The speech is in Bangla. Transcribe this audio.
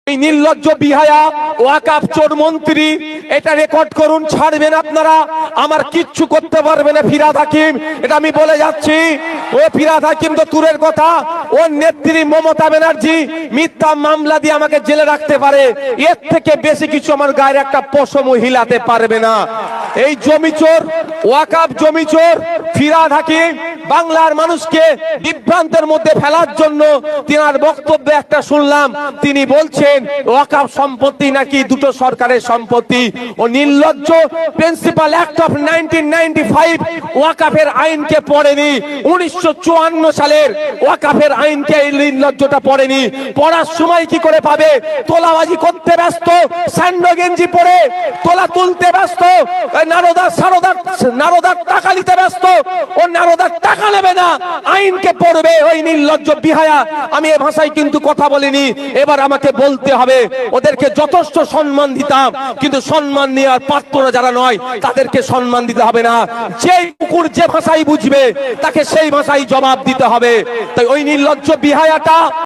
এই নির্লজ্জ বিহায়া ওয়াকাফ চোর মন্ত্রী, এটা রেকর্ড করুন, ছাড়বেন আপনারা, আমার কিচ্ছু করতে পারবে না ফিরহাদ হাকিম, এটা আমি বলে যাচ্ছি। ও ফিরহাদ হাকিম তো দূরের কথা, ওর নেত্রী মমতা ব্যানার্জি মিথ্যা মামলা দিয়ে আমাকে জেলে রাখতে পারে, এর থেকে বেশি কিছু আমার গায়ের একটা পশমও হিলাতে পারবে না। এই জমি চোর, ওয়াকাফ জমি চোর ফিরহাদ হাকিম বাংলার মানুষকে বিভ্রান্তের মধ্যে ফেলার জন্য তিনার বক্তব্যে একটা শুনলাম, তিনি বলছেন ওয়াকাফ সম্পত্তি নাকি দুটো সরকারের সম্পত্তি। ও নির্লজ্জ প্রিন্সিপাল অ্যাক্ট অফ 1995 ওয়াকাফের আইনকে পড়েনি, 1954 সালের ওয়াকাফের আইনকে এই নির্লজ্জটা পড়েনি। পড়ার সময় কি করে পাবে? তোলাবাজি করতে ব্যস্ত, স্যান্ডো গেঞ্জি পরে তোলা তুলতে ব্যস্ত, নারদার টাকা নিতে ব্যস্ত। ও নারদার টাকা নেবে না, আইনকে পড়বে ওই নির্লজ্জ বিহায়া। আমি এ ভাষায় কিন্তু কথা বলিনি, এবার আমাকে বলতে হবে। ওদেরকে যথেষ্ট সম্মান দিতাম, কিন্তু সম্মান নেওয়ার পাত্ররা যারা নয় তাদেরকে সম্মান দিতে হবে না। যে কুকুর যে ভাষাই বুঝবে তাকে সেই ভাষায় জবাব দিতে হবে। তাই ওই নির্লজ্জ বিহায়াটা